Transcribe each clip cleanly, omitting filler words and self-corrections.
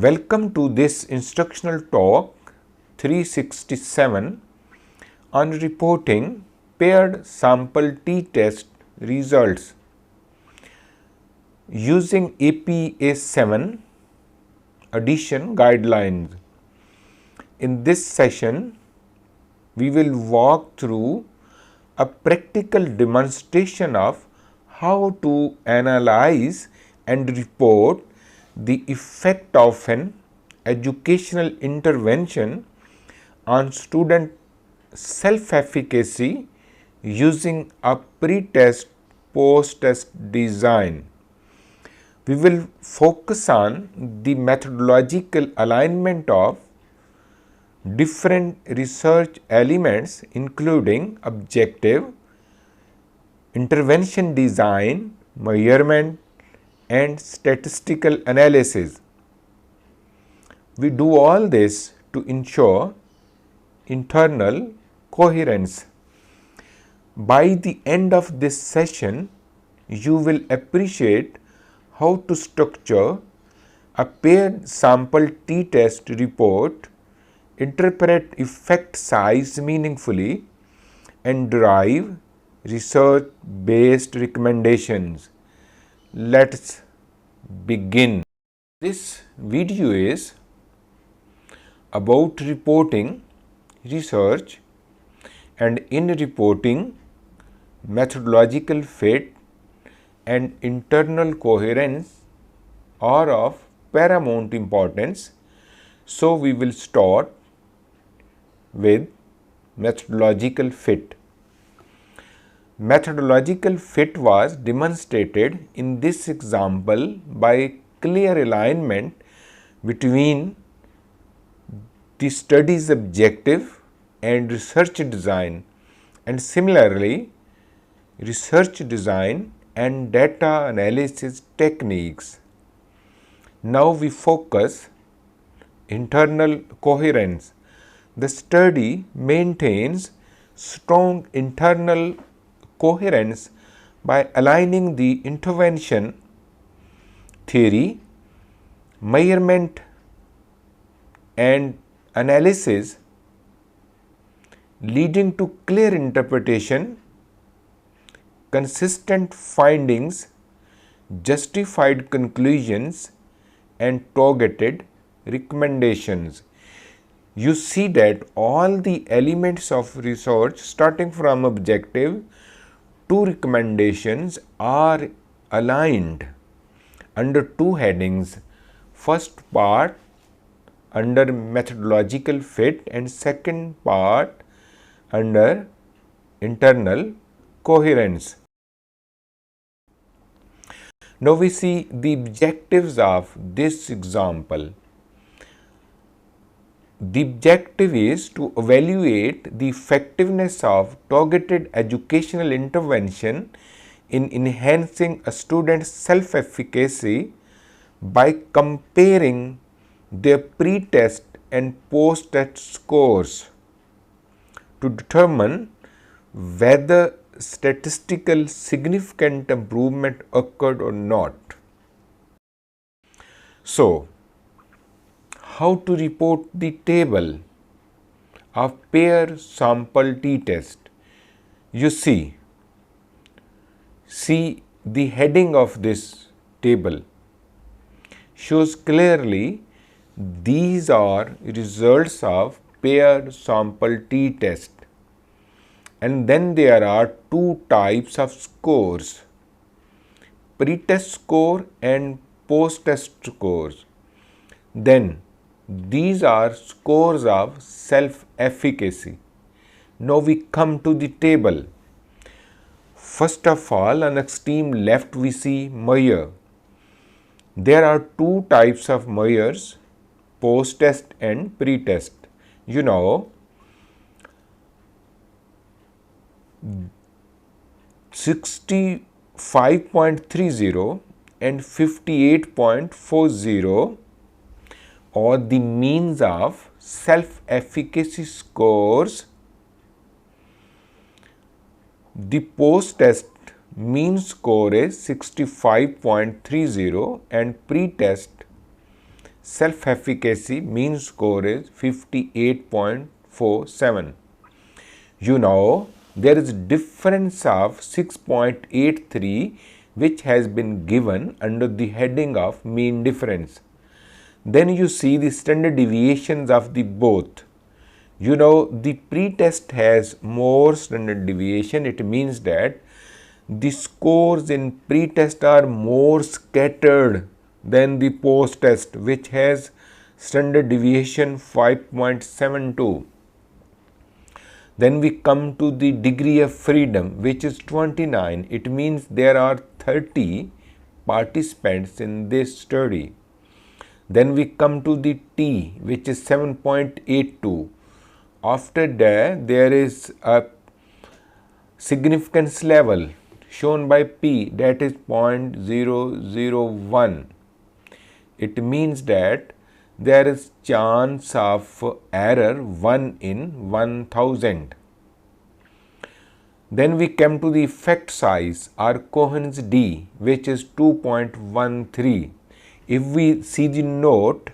Welcome to this instructional talk 367 on reporting paired sample t-test results using APA 7 edition guidelines. In this session, we will walk through a practical demonstration of how to analyze and report the effect of an educational intervention on student self-efficacy using a pre-test post-test design. We will focus on the methodological alignment of different research elements including objective, intervention design, measurement, and statistical analysis. We do all this to ensure internal coherence. By the end of this session, you will appreciate how to structure a paired sample t-test report, interpret effect size meaningfully, and derive research-based recommendations. Let's begin. This video is about reporting research, and in reporting, methodological fit and internal coherence are of paramount importance. So we will start with methodological fit. Methodological fit was demonstrated in this example by clear alignment between the study's objective and research design, and similarly research design and data analysis techniques. Now we focus internal coherence. The study maintains strong internal coherence by aligning the intervention theory, measurement, and analysis, leading to clear interpretation, consistent findings, justified conclusions, and targeted recommendations. You see that all the elements of research, starting from objective to recommendations, are aligned under two headings. First part under methodological fit and second part under internal coherence. Now we see the objectives of this example. The objective is to evaluate the effectiveness of targeted educational intervention in enhancing a student's self-efficacy by comparing their pre-test and post-test scores to determine whether statistical significant improvement occurred or not. So, how to report the table of pair sample t-test? You see the heading of this table shows clearly these are results of pair sample t-test, and then there are two types of scores: pre-test score and post-test scores. Then these are scores of self-efficacy. Now we come to the table. First of all, on extreme left we see measure. There are two types of measures: post-test and pre-test. You know, 65.30 and 58.40 are the means of self-efficacy scores. The post-test mean score is 65.30 and pre-test self-efficacy mean score is 58.47. You know, there is difference of 6.83 which has been given under the heading of mean difference. Then you see the standard deviations of the both. You know, the pre-test has more standard deviation. It means that the scores in pre-test are more scattered than the post-test, which has standard deviation 5.72. Then we come to the degree of freedom, which is 29. It means there are 30 participants in this study. Then we come to the T, which is 7.82. After that, there is a significance level shown by P, that is 0.001. It means that there is chance of error 1 in 1000. Then we come to the effect size or coherence D, which is 2.13. If we see the note,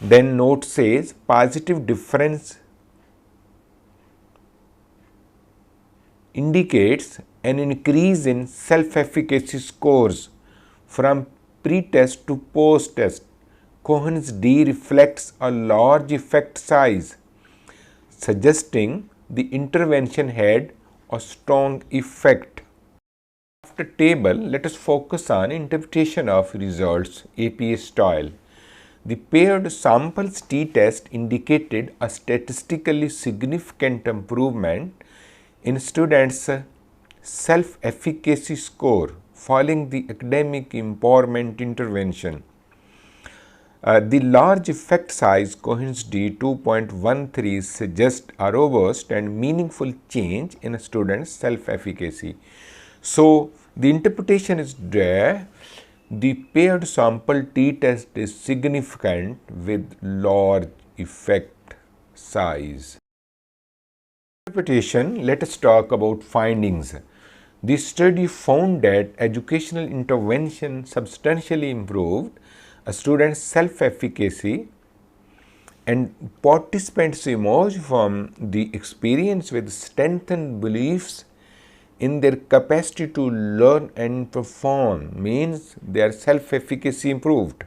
then note says positive difference indicates an increase in self-efficacy scores from pre-test to post-test. Coherence D reflects a large effect size, suggesting the intervention had a strong effect. After table, let us focus on interpretation of results APA style. The paired samples t-test indicated a statistically significant improvement in students' self-efficacy score following the academic empowerment intervention. The large effect size coherence D 2.13 suggests a robust and meaningful change in a student's self-efficacy. So, the interpretation is there. The paired sample t-test is significant with large effect size. Interpretation, let us talk about findings. The study found that educational intervention substantially improved a student's self-efficacy, and participants emerged from the experience with strengthened beliefs in their capacity to learn and perform, means their self-efficacy improved.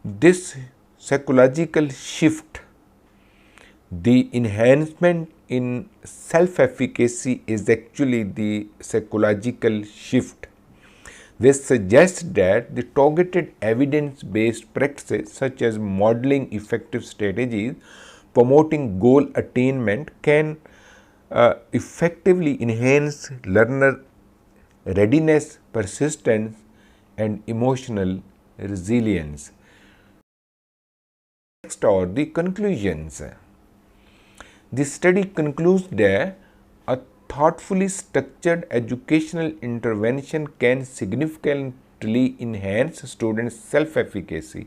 This psychological shift, the enhancement in self-efficacy is actually the psychological shift, which suggests that the targeted evidence-based practices such as modeling effective strategies, promoting goal attainment can effectively enhance learner readiness, persistence, and emotional resilience. Next are the conclusions. The study concludes that a thoughtfully structured educational intervention can significantly enhance students' self-efficacy,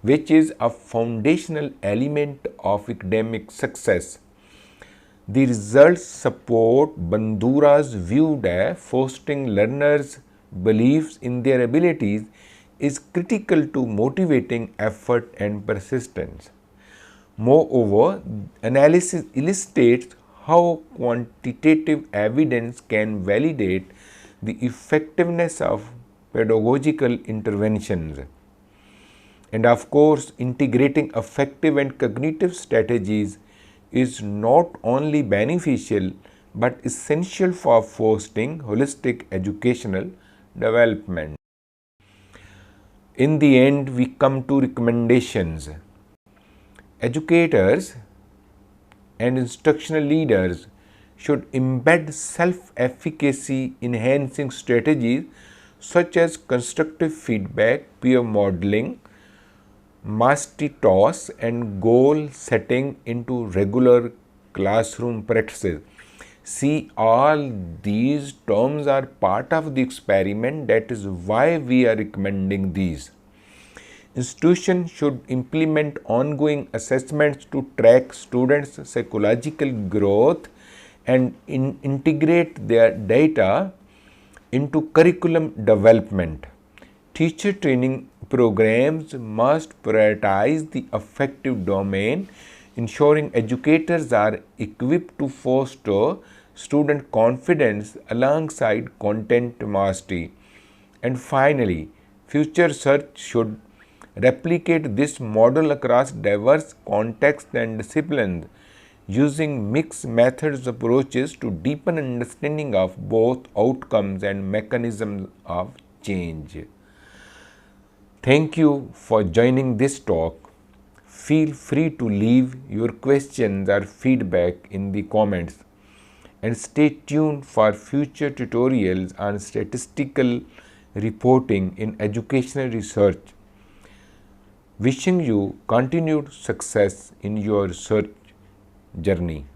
which is a foundational element of academic success. The results support Bandura's view that fostering learners' beliefs in their abilities is critical to motivating effort and persistence. Moreover, analysis illustrates how quantitative evidence can validate the effectiveness of pedagogical interventions. And of course, integrating affective and cognitive strategies is not only beneficial but essential for fostering holistic educational development. In the end, we come to recommendations. Educators and instructional leaders should embed self-efficacy enhancing strategies such as constructive feedback, peer modeling, mastery toss, and goal setting into regular classroom practices. See, all these terms are part of the experiment. That is why we are recommending these. Institutions should implement ongoing assessments to track students' psychological growth and integrate their data into curriculum development. Teacher training programs must prioritize the affective domain, ensuring educators are equipped to foster student confidence alongside content mastery. And finally, future search should replicate this model across diverse contexts and disciplines, using mixed methods approaches to deepen understanding of both outcomes and mechanisms of change. Thank you for joining this talk. Feel free to leave your questions or feedback in the comments, and stay tuned for future tutorials on statistical reporting in educational research. Wishing you continued success in your search journey.